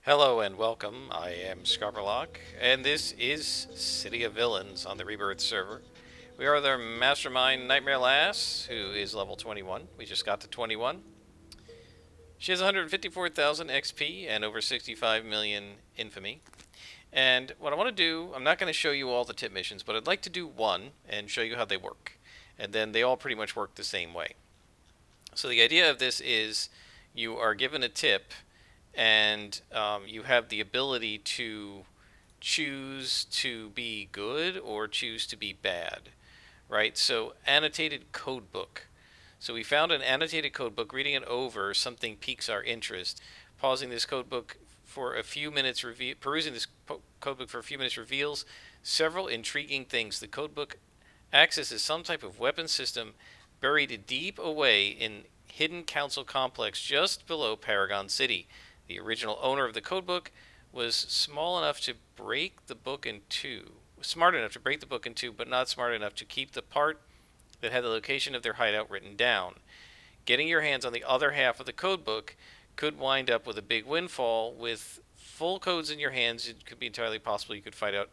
Hello and welcome. I am Scarberlock, and this is City of Villains on the Rebirth server. We are the Mastermind Nightmare Lass, who is level 21. We just got to 21. She has 154,000 XP and over 65 million infamy. And what I want to do, I'm not going to show you all the tip missions, but I'd like to do one and show you how they work. And then they all pretty much work the same way. So the idea of this is you are given a tip and you have the ability to choose to be good or choose to be bad, right? So annotated code book. So we found an annotated code book. Reading it over, something piques our interest. Pausing this code book for a few minutes, perusing this code book for a few minutes reveals several intriguing things. The code book accesses some type of weapon system buried deep away in hidden council complex just below Paragon City. The original owner of the codebook was small enough to break the book in two. Smart enough to break the book in two, but not smart enough to keep the part that had the location of their hideout written down. Getting your hands on the other half of the codebook could wind up with a big windfall. With full codes in your hands, it could be entirely possible you could find out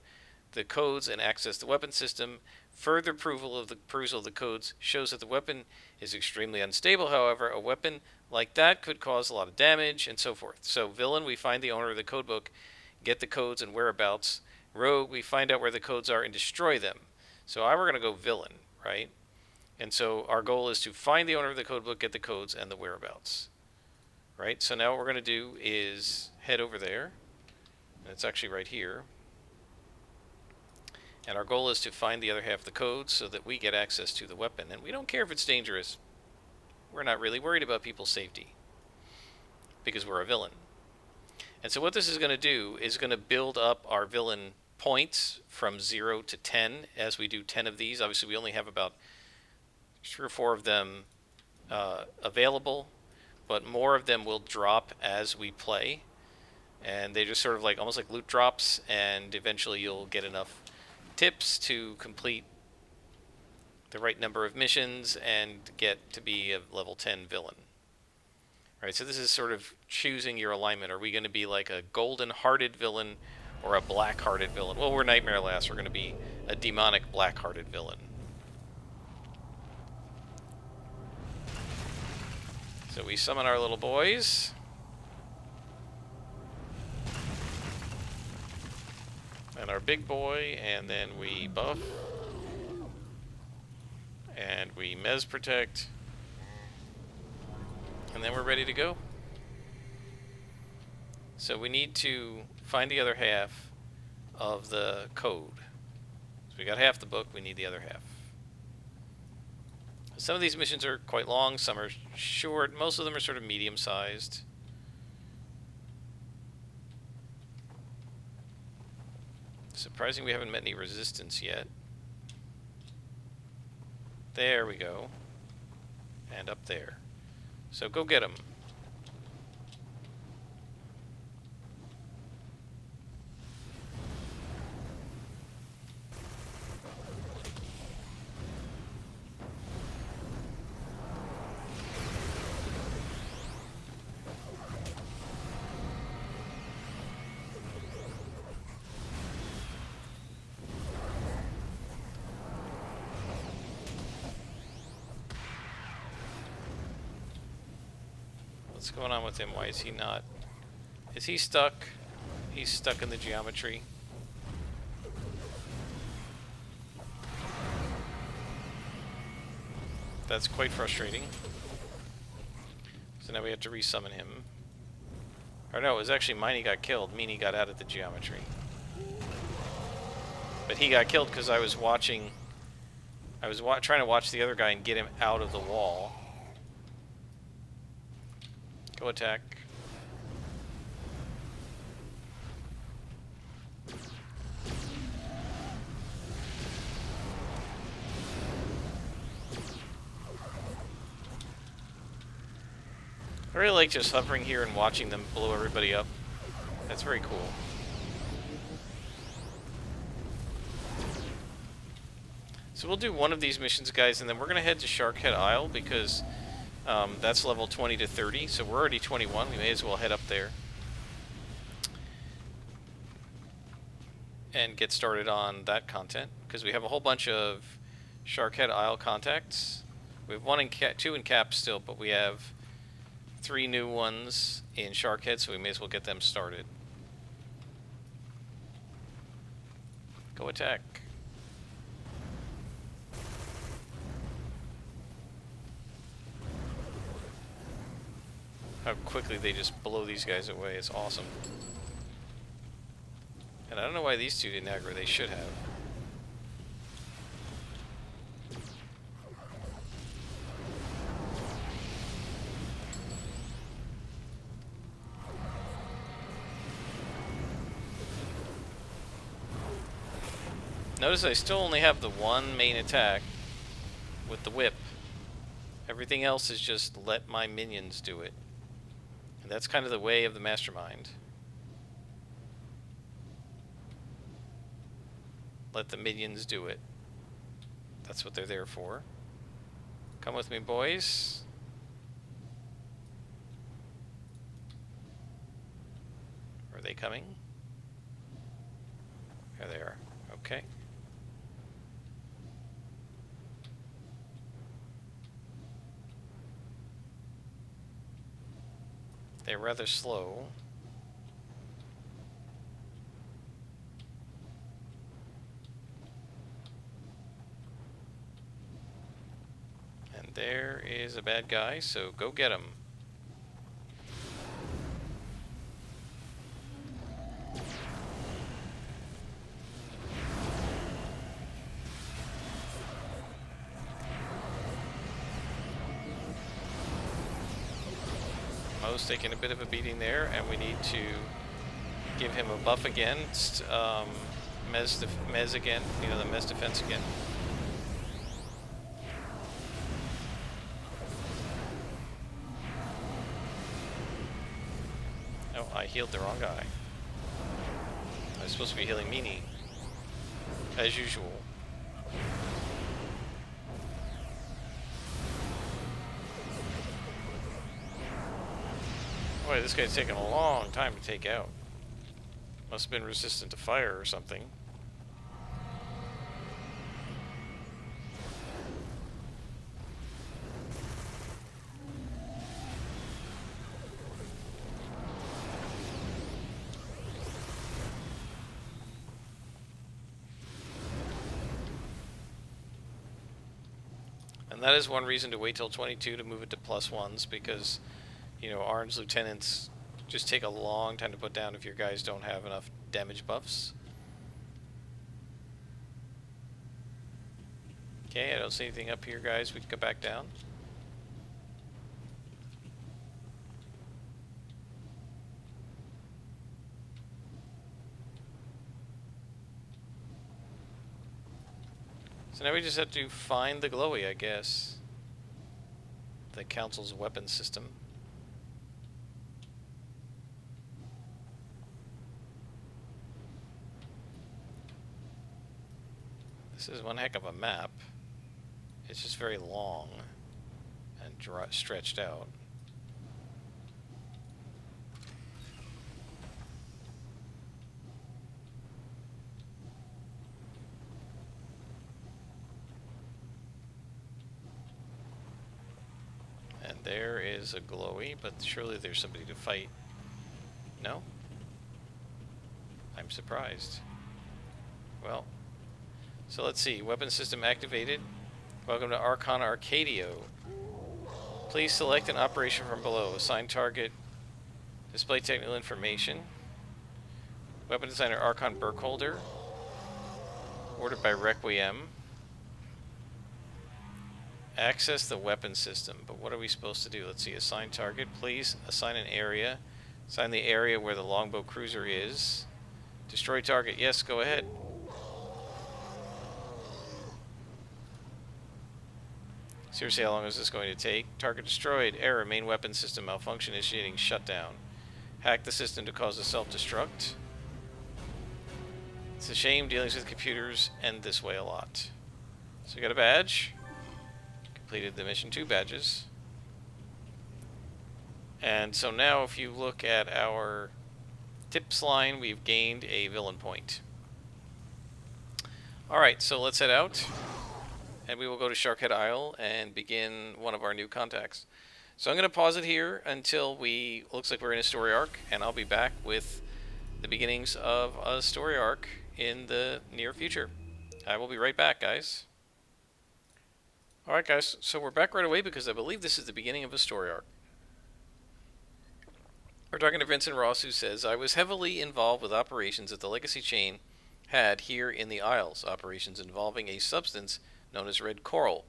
the codes and access the weapon system. Further perusal of the codes shows that the weapon is extremely unstable. However, a weapon like that could cause a lot of damage and so forth. So villain, we find the owner of the codebook, get the codes and whereabouts. Rogue, we find out where the codes are and destroy them. So we're going to go villain, right? And so our goal is to find the owner of the codebook, get the codes and the whereabouts. Right? So now what we're going to do is head over there. And it's actually right here. And our goal is to find the other half of the codes so that we get access to the weapon. And we don't care if it's dangerous. We're not really worried about people's safety because we're a villain. And so what this is going to do is going to build up our villain points from 0 to 10 as we do 10 of these. Obviously, we only have about 3 or 4 of them available, but more of them will drop as we play. And they just sort of like almost like loot drops, and eventually you'll get enough tips to complete the right number of missions and get to be a level 10 villain. Alright, so this is sort of choosing your alignment. Are we going to be like a golden-hearted villain or a black-hearted villain? Well, we're Nightmare Lass. We're going to be a demonic black-hearted villain. So we summon our little boys. And our big boy, and then we buff. And we Mez protect. And then we're ready to go. So we need to find the other half of the code. So we got half the book, we need the other half. Some of these missions are quite long, some are short, most of them are sort of medium-sized. Surprising we haven't met any resistance yet. There we go. And up there. So go get them. What's going on with him? Why is he not? Is he stuck? He's stuck in the geometry. That's quite frustrating. So now we have to resummon him. Or no, it was actually mine he got killed. Meanie got out of the geometry. But he got killed because I was watching... I was trying to watch the other guy and get him out of the wall. Go attack. I really like just hovering here and watching them blow everybody up. That's very cool. So we'll do one of these missions, guys, and then we're going to head to Sharkhead Isle because that's level 20 to 30, so we're already 21. We may as well head up there. and get started on that content, because we have a whole bunch of Sharkhead Isle contacts. We have two in Cap still, but we have 3 new ones in Sharkhead, so we may as well get them started. Go attack. How quickly they just blow these guys away, it's awesome. And I don't know why these two didn't aggro, they should have. Notice I still only have the one main attack with the whip. Everything else is just let my minions do it. And that's kind of the way of the Mastermind. Let the minions do it. That's what they're there for. Come with me, boys. Are they coming? There they are. Okay. They're rather slow. And there is a bad guy, so go get him. Mo's taking a bit of a beating there, and we need to give him a buff against Mez again, you know, the Mez defense again. Oh, I healed the wrong guy. I was supposed to be healing Meanie, as usual. Boy, this guy's taking a long time to take out. Must have been resistant to fire or something. And that is one reason to wait till 22 to move it to +1s, because you know, orange lieutenants just take a long time to put down if your guys don't have enough damage buffs. Okay, I don't see anything up here, guys. We can go back down. So now we just have to find the glowy, I guess. The Council's weapon system. This is one heck of a map. It's just very long and stretched out. And there is a glowy, but surely there's somebody to fight. No? I'm surprised. Well, so let's see. Weapon system activated. Welcome to Archon Arcadio. Please select an operation from below. Assign target. Display technical information. Weapon designer Archon Burkholder. Ordered by Requiem. Access the weapon system. But what are we supposed to do? Let's see. Assign target. Please assign an area. Assign the area where the longbow cruiser is. Destroy target. Yes, go ahead. Seriously, how long is this going to take? Target destroyed. Error. Main weapon system malfunction. Initiating shutdown. Hack the system to cause a self-destruct. It's a shame dealings with computers end this way a lot. So we got a badge. Completed the mission 2 badges. And so now if you look at our tips line, we've gained a villain point. Alright, so let's head out, and we will go to Sharkhead Isle and begin one of our new contacts. So I'm going to pause it here until looks like we're in a story arc, and I'll be back with the beginnings of a story arc in the near future. I will be right back, guys. Alright, guys, so we're back right away because I believe this is the beginning of a story arc. We're talking to Vincent Ross, who says, I was heavily involved with operations that the Legacy Chain had here in the Isles, operations involving a substance known as red coral.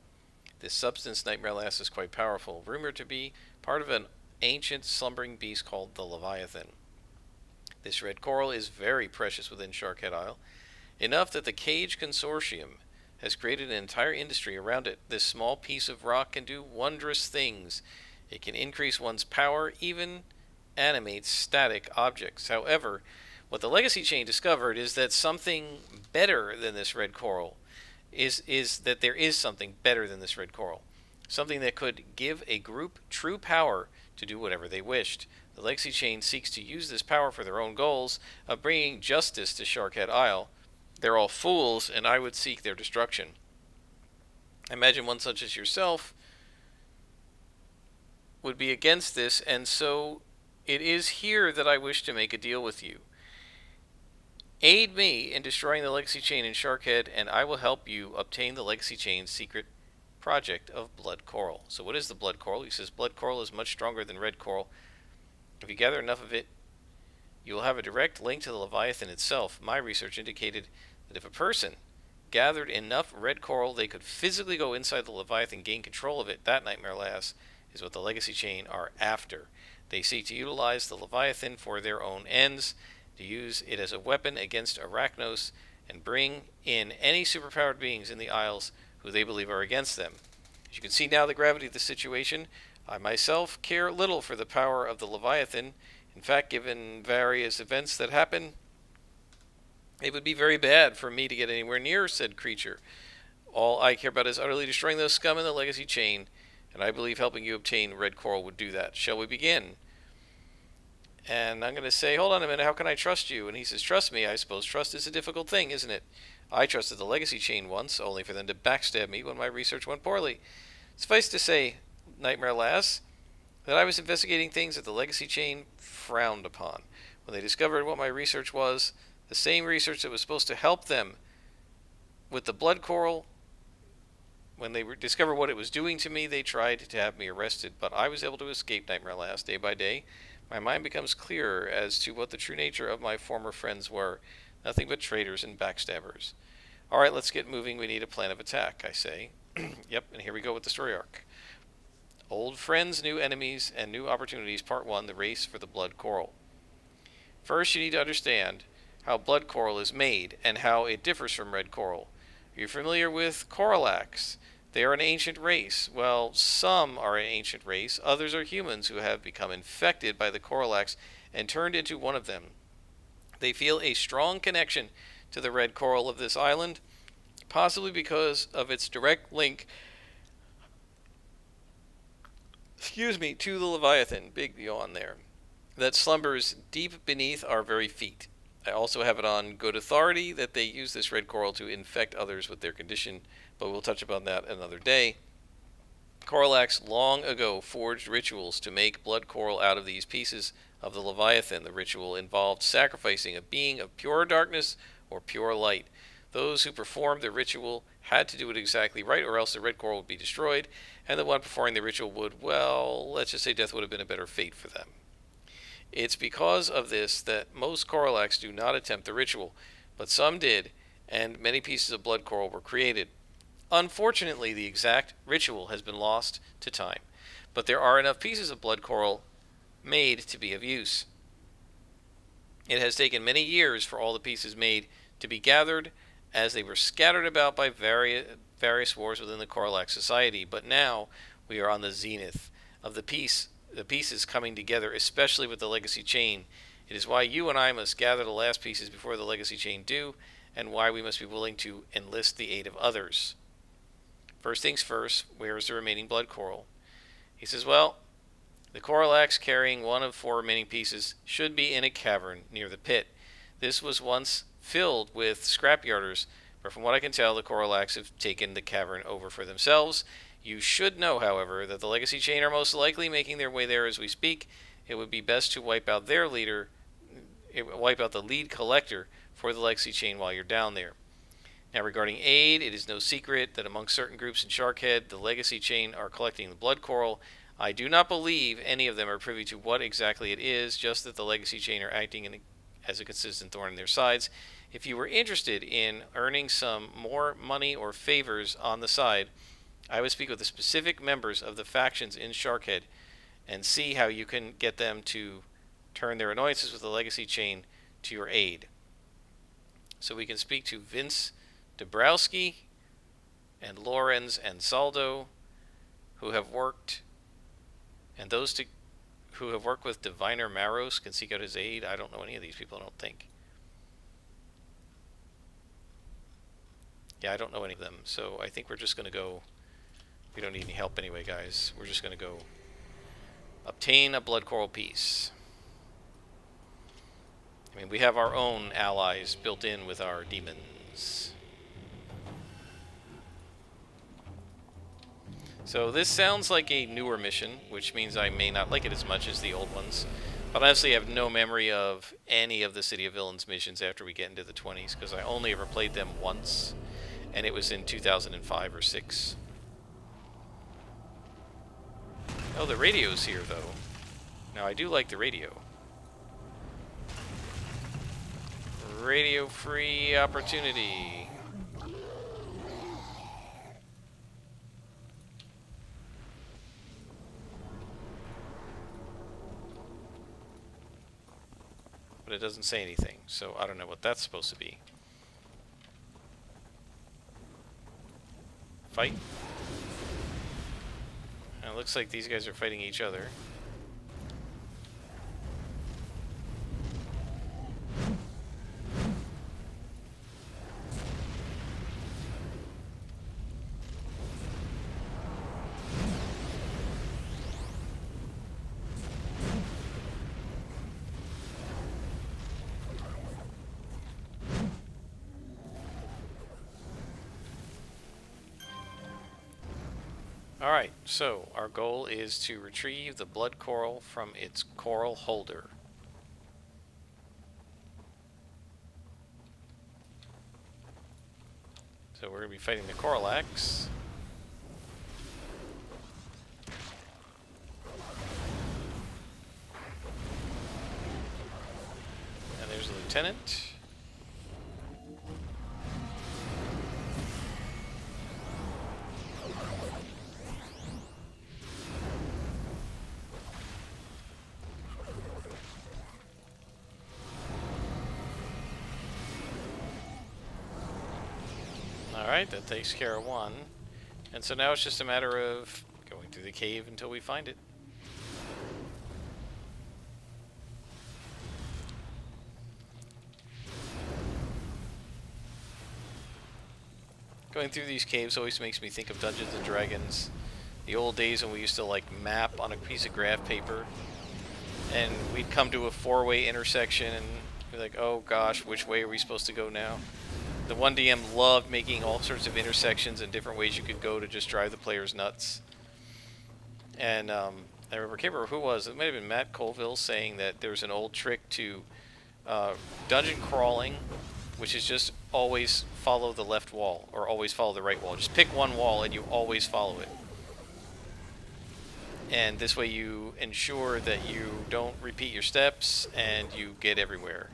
This substance, Nightmare Lass, is quite powerful, rumored to be part of an ancient slumbering beast called the Leviathan. This red coral is very precious within Sharkhead Isle, enough that the Cage Consortium has created an entire industry around it. This small piece of rock can do wondrous things. It can increase one's power, even animate static objects. However, what the Legacy Chain discovered is that something better than this red coral is that there is something better than this red coral. Something that could give a group true power to do whatever they wished. The Legacy Chain seeks to use this power for their own goals of bringing justice to Sharkhead Isle. They're all fools, and I would seek their destruction. Imagine one such as yourself would be against this, and so it is here that I wish to make a deal with you. Aid me in destroying the Legacy Chain in Sharkhead, and I will help you obtain the Legacy Chain's secret project of blood coral. So what is the blood coral? He says blood coral is much stronger than red coral. If you gather enough of it, you will have a direct link to the Leviathan itself. My research indicated that if a person gathered enough red coral, they could physically go inside the Leviathan, gain control of it. That, Nightmare Lass, is what the Legacy Chain are after. They seek to utilize the Leviathan for their own ends, to use it as a weapon against Arachnos, and bring in any superpowered beings in the Isles who they believe are against them. As you can see now the gravity of the situation, I myself care little for the power of the Leviathan. In fact, given various events that happen, it would be very bad for me to get anywhere near said creature. All I care about is utterly destroying those scum in the Legacy Chain, and I believe helping you obtain red coral would do that. Shall we begin? And I'm going to say, hold on a minute, how can I trust you? And he says, trust me. I suppose trust is a difficult thing, isn't it? I trusted the Legacy Chain once, only for them to backstab me when my research went poorly. Suffice to say, Nightmare Lass, that I was investigating things that the Legacy Chain frowned upon. When they discovered what my research was, the same research that was supposed to help them with the blood coral, when they discovered what it was doing to me, they tried to have me arrested, but I was able to escape, Nightmare Lass, day by day. My mind becomes clearer as to what the true nature of my former friends were. Nothing but traitors and backstabbers. Alright, let's get moving. We need a plan of attack, I say. Yep, and here we go with the story arc. Old friends, new enemies, and new opportunities, Part 1, the race for the blood coral. First, you need to understand how blood coral is made and how it differs from red coral. Are you familiar with Corallax? They are an ancient race. Well, some are an ancient race. Others are humans who have become infected by the Corallax and turned into one of them. They feel a strong connection to the red coral of this island, possibly because of its direct link, to the Leviathan, big yawn there, that slumbers deep beneath our very feet. I also have it on good authority that they use this red coral to infect others with their condition, but we'll touch upon that another day. Corallax long ago forged rituals to make blood coral out of these pieces of the Leviathan. The ritual involved sacrificing a being of pure darkness or pure light. Those who performed the ritual had to do it exactly right, or else the red coral would be destroyed, and the one performing the ritual would, well, let's just say death would have been a better fate for them. It's because of this that most Corallax do not attempt the ritual, but some did, and many pieces of blood coral were created. Unfortunately, the exact ritual has been lost to time, but there are enough pieces of blood coral made to be of use. It has taken many years for all the pieces made to be gathered, as they were scattered about by various wars within the Corallax society, but now we are on the zenith of the pieces coming together, especially with the Legacy Chain. It is why you and I must gather the last pieces before the Legacy Chain do, and why we must be willing to enlist the aid of others. First things first, where is the remaining blood coral? He says, well, the Corallax carrying one of 4 remaining pieces should be in a cavern near the pit. This was once filled with scrapyarders, but from what I can tell, the Coralax have taken the cavern over for themselves. You should know, however, that the Legacy Chain are most likely making their way there as we speak. It would be best to wipe out their leader, wipe out the lead collector for the Legacy Chain while you're down there. Now, regarding aid, it is no secret that among certain groups in Sharkhead, the Legacy Chain are collecting the blood coral. I do not believe any of them are privy to what exactly it is, just that the Legacy Chain are acting as a consistent thorn in their sides. If you were interested in earning some more money or favors on the side, I would speak with the specific members of the factions in Sharkhead and see how you can get them to turn their annoyances with the Legacy Chain to your aid. So we can speak to Vince Dabrowski and Lorenz and Saldo, who have worked, and those who have worked with Diviner Maros can seek out his aid. I don't know any of these people, I don't think. Yeah, I don't know any of them, so I think we're just going to go. We don't need any help anyway, guys. We're just going to go obtain a blood coral piece. I mean, we have our own allies built in with our demons. So this sounds like a newer mission, which means I may not like it as much as the old ones. But honestly, I have no memory of any of the City of Villains missions after we get into the 20s, because I only ever played them once, and it was in 2005 or 6. Oh, the radio's here, though. Now, I do like the radio. Radio-free opportunity. But it doesn't say anything, so I don't know what that's supposed to be. Fight. It looks like these guys are fighting each other. Alright, so our goal is to retrieve the blood coral from its coral holder. So we're going to be fighting the Coralax. And there's the lieutenant. Alright, that takes care of one. And so now it's just a matter of going through the cave until we find it. Going through these caves always makes me think of Dungeons and Dragons. The old days when we used to like map on a piece of graph paper, and we'd come to a four-way intersection and be like, oh gosh, which way are we supposed to go now? The 1DM loved making all sorts of intersections and different ways you could go to just drive the players nuts. And I can't remember who it was. It might have been Matt Colville saying that there's an old trick to dungeon crawling, which is just always follow the left wall or always follow the right wall. Just pick one wall and you always follow it. And this way you ensure that you don't repeat your steps and you get everywhere.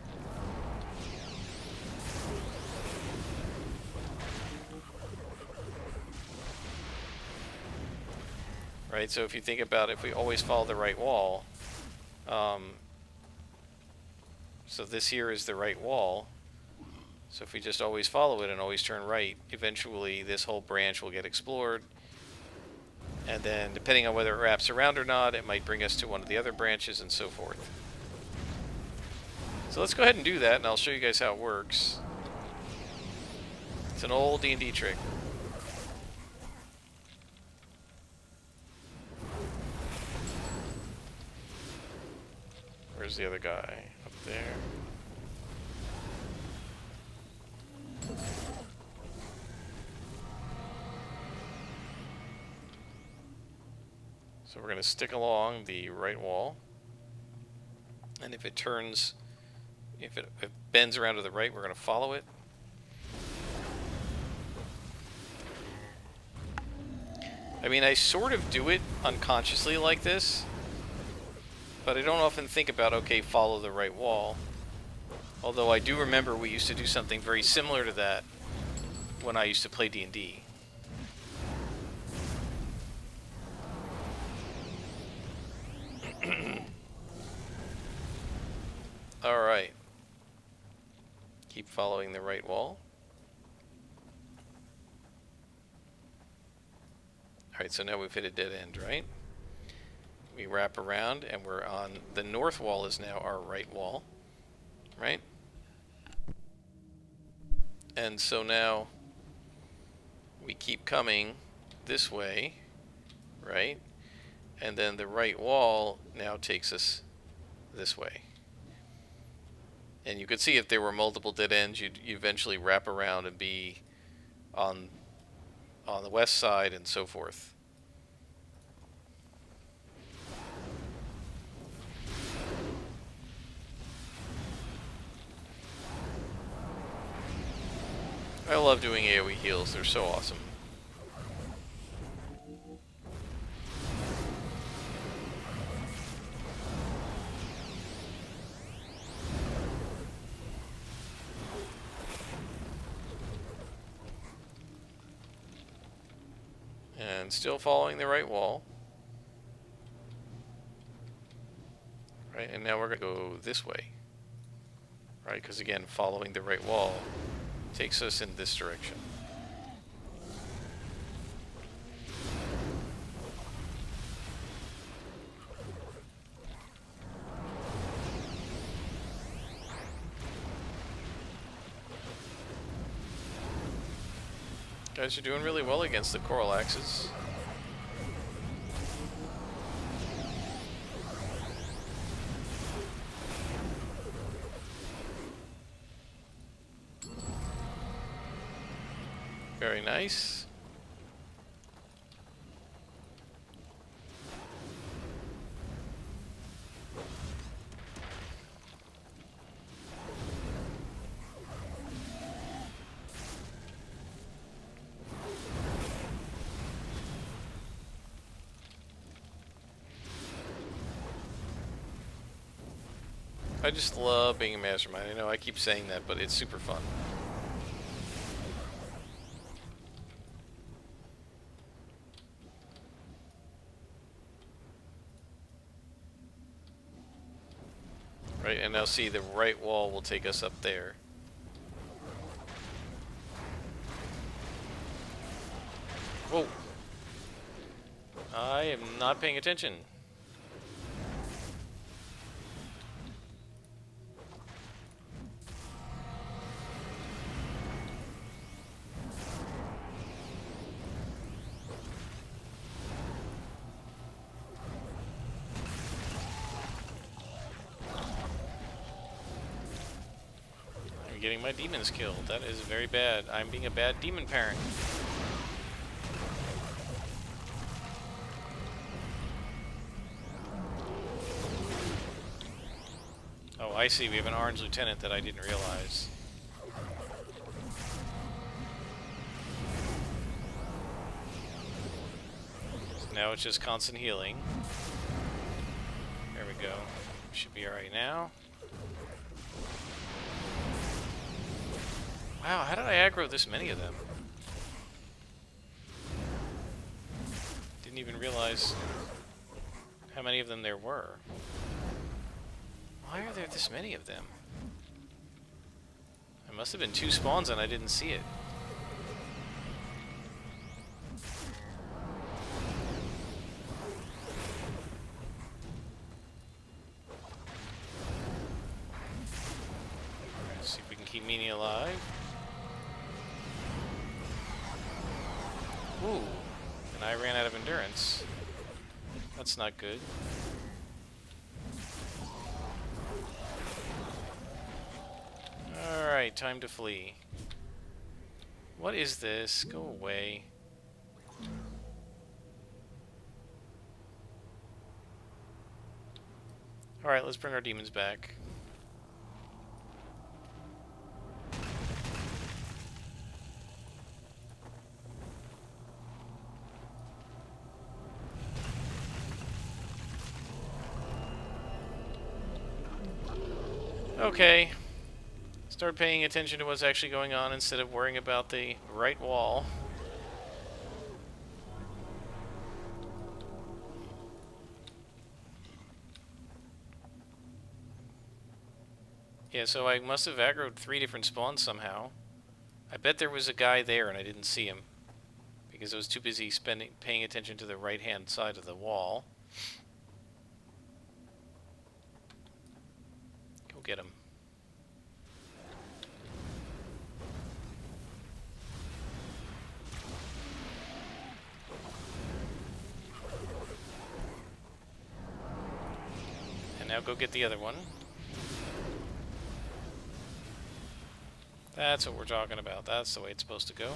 Right, so if you think about it, if we always follow the right wall, so this here is the right wall, so if we just always follow it and always turn right, eventually this whole branch will get explored, and then depending on whether it wraps around or not, it might bring us to one of the other branches and so forth. So let's go ahead and do that, and I'll show you guys how it works. It's an old D&D trick. Where's the other guy? Up there. So we're going to stick along the right wall. And if it turns, if it bends around to the right, we're going to follow it. I mean, I sort of do it unconsciously like this, but I don't often think about, okay, follow the right wall. Although I do remember we used to do something very similar to that when I used to play D&D. Alright. Keep following the right wall. Alright, so now we've hit a dead end, right? We wrap around and we're on the north wall is now our right wall, right? And so now we keep coming this way, right? And then the right wall now takes us this way. And you could see if there were multiple dead ends, you'd eventually wrap around and be on the west side and so forth. I love doing AoE heals, they're so awesome. And still following the right wall. Right, and now we're going to go this way. Right, because again, following the right wall takes us in this direction. Guys, you're doing really well against the coral axes. Very nice. I just love being a mastermind. I know I keep saying that, but it's super fun. Right, and now see the right wall will take us up there. Whoa. I am not paying attention. I'm getting my demons killed. That is very bad. I'm being a bad demon parent. Oh, I see. We have an orange lieutenant that I didn't realize. So now it's just constant healing. There we go. Should be alright now. Wow, how did I aggro this many of them? Didn't even realize how many of them there were. Why are there this many of them? There must have been 2 spawns and I didn't see it. Let's see if we can keep Meanie alive. Ooh, and I ran out of endurance. That's not good. Alright, time to flee. What is this? Go away. Alright, let's bring our demons back. Okay. Start paying attention to what's actually going on instead of worrying about the right wall. Yeah, so I must have aggroed 3 different spawns somehow. I bet there was a guy there and I didn't see him because I was too busy paying attention to the right-hand side of the wall. Go get him. And now go get the other one. That's what we're talking about. That's the way it's supposed to go.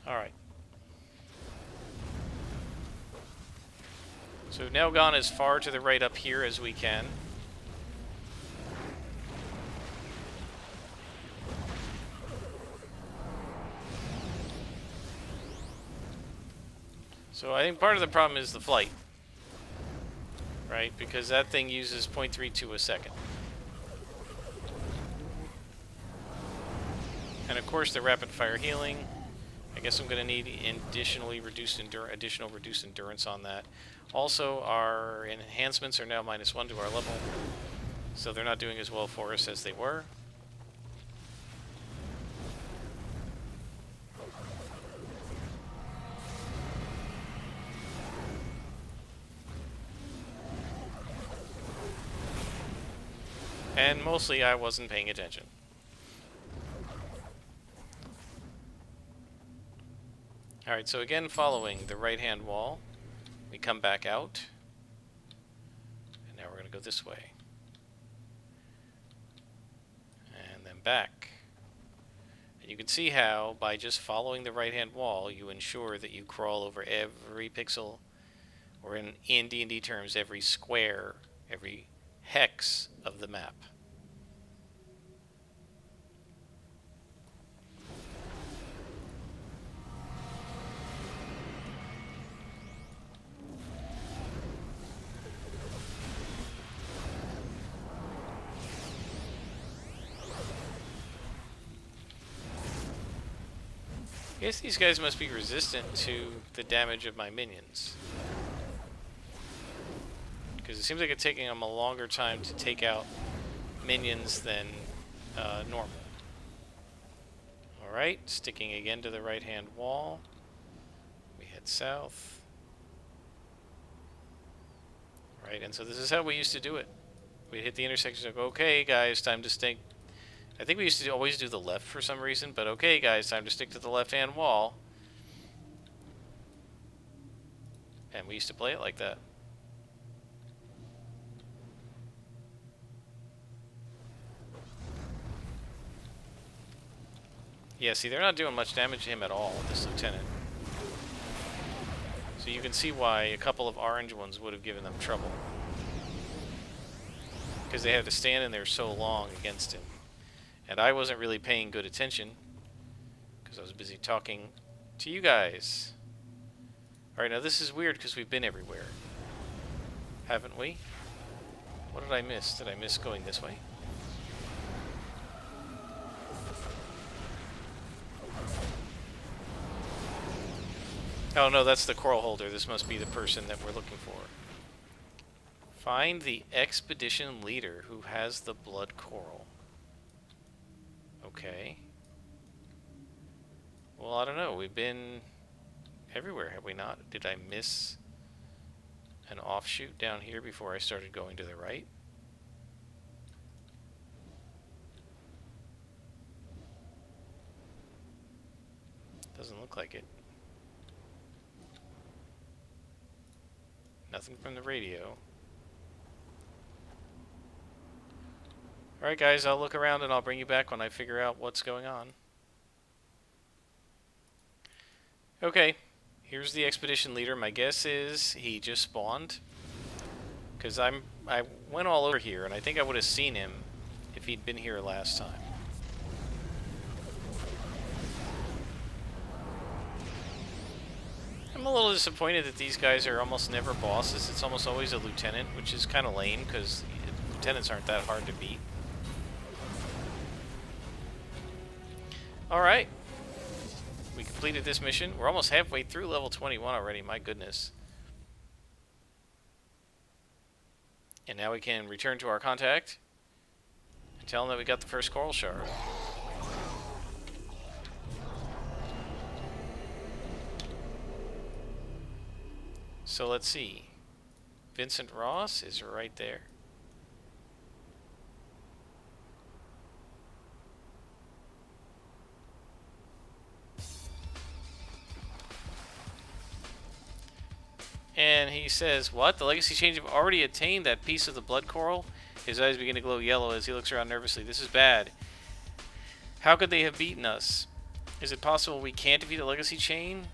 Alright. So we've now gone as far to the right up here as we can. So I think part of the problem is the flight. Right? Because that thing uses 0.32 a second. And of course the rapid fire healing. I guess I'm going to need additional reduced endurance on that. Also, our enhancements are now -1 to our level. So they're not doing as well for us as they were. And mostly I wasn't paying attention. Alright, so again following the right-hand wall, we come back out. And now we're going to go this way. And then back. And you can see how, by just following the right-hand wall, you ensure that you crawl over every pixel, or in D&D terms, every square, every hex of the map. I guess these guys must be resistant to the damage of my minions. Because it seems like it's taking them a longer time to take out minions than normal. Alright, sticking again to the right-hand wall. We head south. Right, and so this is how we used to do it. We'd hit the intersection and go, okay, guys, time to stick. I think we used to always do the left for some reason, but okay, guys, time to stick to the left-hand wall. And we used to play it like that. Yeah, see, they're not doing much damage to him at all, this lieutenant. So you can see why a couple of orange ones would have given them trouble. Because they had to stand in there so long against him. And I wasn't really paying good attention, because I was busy talking to you guys. Alright, now this is weird because we've been everywhere. Haven't we? What did I miss? Did I miss going this way? Oh no, that's the coral holder. This must be the person that we're looking for. Find the expedition leader who has the blood coral. Okay. Well, I don't know. We've been everywhere, have we not? Did I miss an offshoot down here before I started going to the right? Doesn't look like it. Nothing from the radio. Alright guys, I'll look around and I'll bring you back when I figure out what's going on. Okay, Here's the expedition leader. My guess is he just spawned. Because I went all over here, and I think I would have seen him if he'd been here last time. I'm a little disappointed that these guys are almost never bosses. It's almost always a lieutenant, which is kind of lame, because lieutenants aren't that hard to beat. Alright. We completed this mission. We're almost halfway through level 21 already, my goodness. And now we can return to our contact and tell him that we got the first coral shard. So let's see. Vincent Ross is right there. And he says, what? The legacy chains have already attained that piece of the blood coral? His eyes begin to glow yellow as he looks around nervously. This is bad. How could they have beaten us? Is it possible we can't defeat the legacy chain?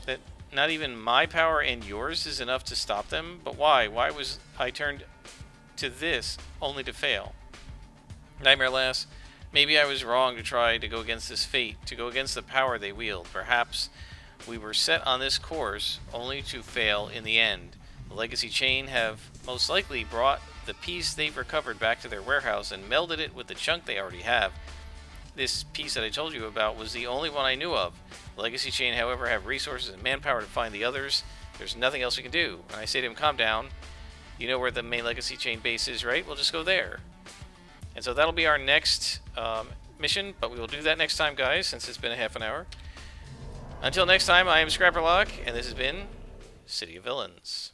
That not even my power and yours is enough to stop them? But why? Why was I turned to this only to fail? Nightmare Lass, maybe I was wrong to try to go against this fate, to go against the power they wield. Perhaps we were set on this course only to fail in the end. The legacy chain have most likely brought the piece they've recovered back to their warehouse and melded it with the chunk they already have. This piece that I told you about was the only one I knew of. The legacy chain, however, have resources and manpower to find the others. There's nothing else we can do. And I say to him, calm down. You know where the main legacy chain base is, right? We'll just go there. And so that'll be our next mission, but we will do that next time, guys, since it's been a half an hour. Until next time, I am Scrapperlock, and this has been City of Villains.